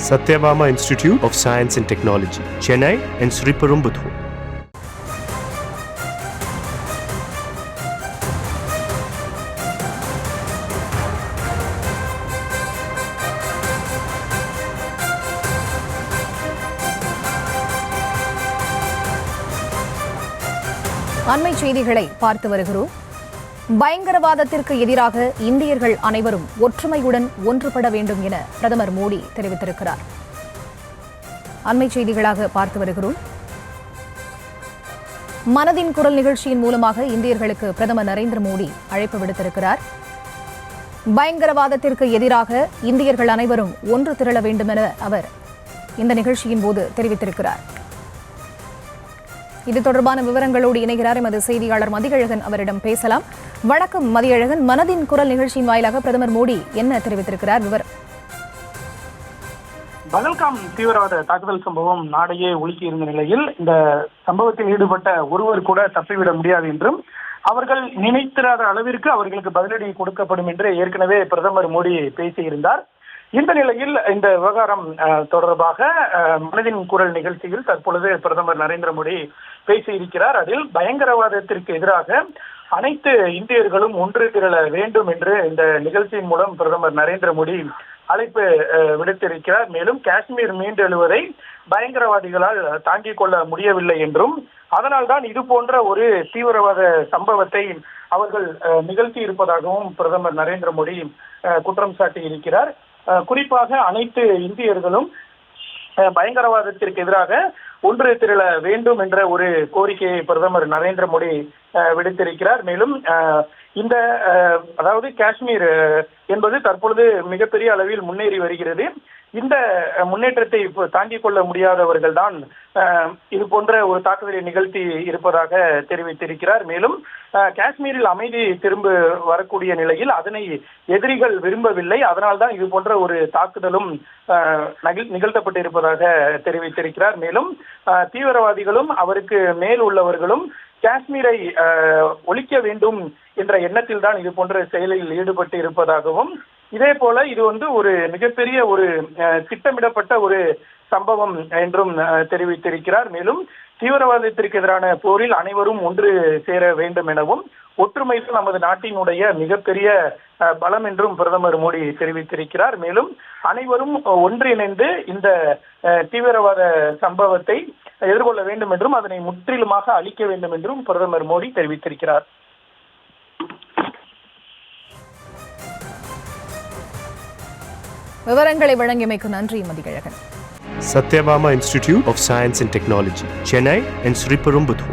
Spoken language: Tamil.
Satyabama Institute of Science and Technology, Chennai and Sriperumbudur. அண்மை செய்திகளை பார்த்து வருகிறோம். பயங்கரவாதத்திற்கு எதிராக இந்தியர்கள் அனைவரும் ஒற்றுமையுடன் ஒன்றுபட வேண்டும் என பிரதமர் மோடி தெரிவித்திருக்கிறார். அண்மை செய்திகளாக பார்த்து வருகிறோம். மனதின் குரல் நிகழ்ச்சியின் மூலமாக இந்தியர்களுக்கு பிரதமர் நரேந்திர மோடி அழைப்பு விடுத்திருக்கிறார். பயங்கரவாதத்திற்கு எதிராக இந்தியர்கள் அனைவரும் ஒன்று திரள வேண்டும் என அவர் இந்த நிகழ்ச்சியின் போது தெரிவித்திருக்கிறார். இது தொடர்பான விவரங்களோடு இணைகிறார் எமது செய்தியாளர் மதியழகன். அவரிடம் பேசலாம். வணக்கம் மதியழகன். மனதின் குரல் நிகழ்ச்சியின் வாயிலாக பிரதமர் மோடி என்ன தெரிவித்திருக்கிறார்? விவரம். பகல்காம் தீவிரவாத தாக்குதல் சம்பவம் நாடையே உலுக்கி இருந்த நிலையில் இந்த சம்பவத்தில் ஈடுபட்ட ஒருவர் கூட தப்பிவிட முடியாது என்றும் அவர்கள் நினைத்திராத அளவிற்கு அவர்களுக்கு பதிலடி கொடுக்கப்படும் என்று ஏற்கனவே பிரதமர் மோடி பேசியிருந்தார். இந்த நிலையில் இந்த விவகாரம் தொடர்பாக மனதின் குரல் நிகழ்ச்சியில் தற்பொழுது பிரதமர் நரேந்திர மோடி பேசியிருக்கிறார். அதில் பயங்கரவாதத்திற்கு எதிராக அனைத்து இந்தியர்களும் ஒன்று திரள வேண்டும் என்று இந்த நிகழ்ச்சியின் மூலம் பிரதமர் நரேந்திர மோடி அழைப்பு விடுத்திருக்கிறார். மேலும் காஷ்மீர் மீண்டெழுவதை பயங்கரவாதிகளால் தாங்கிக் கொள்ள முடியவில்லை என்றும் அதனால்தான் இது போன்ற ஒரு தீவிரவாத சம்பவத்தை அவர்கள் நிகழ்த்தி இருப்பதாகவும் பிரதமர் நரேந்திர மோடி குற்றம் சாட்டி இருக்கிறார். குறிப்பாக அனைத்து இந்தியர்களும் பயங்கரவாதத்திற்கு எதிராக ஒன்று திரள வேண்டும் என்ற ஒரு கோரிக்கையை பிரதமர் நரேந்திர மோடி விடுத்திருக்கிறார். மேலும் இந்த அதாவது காஷ்மீர் என்பது தற்பொழுது மிகப்பெரிய அளவில் முன்னேறி வருகிறது. இந்த முன்னேற்றத்தை தாங்கிக் கொள்ள முடியாதவர்கள் தான் இது போன்ற ஒரு தாக்குதலை நிகழ்த்தி இருப்பதாக தெரிவித்திருக்கிறார். மேலும் காஷ்மீரில் அமைதி திரும்ப வரக்கூடிய நிலையில் அதனை எதிரிகள் விரும்பவில்லை. அதனால்தான் இது போன்ற ஒரு தாக்குதலும் நிகழ்த்தப்பட்டிருப்பதாக தெரிவித்திருக்கிறார். மேலும் தீவிரவாதிகளும் அவருக்கு மேல் உள்ளவர்களும் காஷ்மீரை ஒழிக்க வேண்டும் என்ற எண்ணத்தில் தான் இது போன்ற செயலில் ஈடுபட்டு இருப்பதாகவும் இதே போல இது ஒரு மிகப்பெரிய ஒரு திட்டமிடப்பட்ட ஒரு சம்பவம் என்றும் தெரிவித்திருக்கிறார். மேலும் தீவிரவாதத்திற்கு எதிரான போரில் அனைவரும் ஒன்று சேர வேண்டும் எனவும் ஒற்றுமை நமது நாட்டினுடைய மிகப்பெரிய பலம் என்றும் பிரதமர் மோடி தெரிவித்திருக்கிறார். மேலும் அனைவரும் ஒன்றிணைந்து இந்த தீவிரவாத சம்பவத்தை எதிர்கொள்ள வேண்டும் என்றும் அதனை முற்றிலுமாக அழிக்க வேண்டும் என்றும் பிரதமர் மோடி தெரிவித்திருக்கிறார். விவரங்களை வழங்கியமைக்கு நன்றி Mathiyazhagan. Satyabama Institute of Science and Technology, Chennai and Sriperumbudur.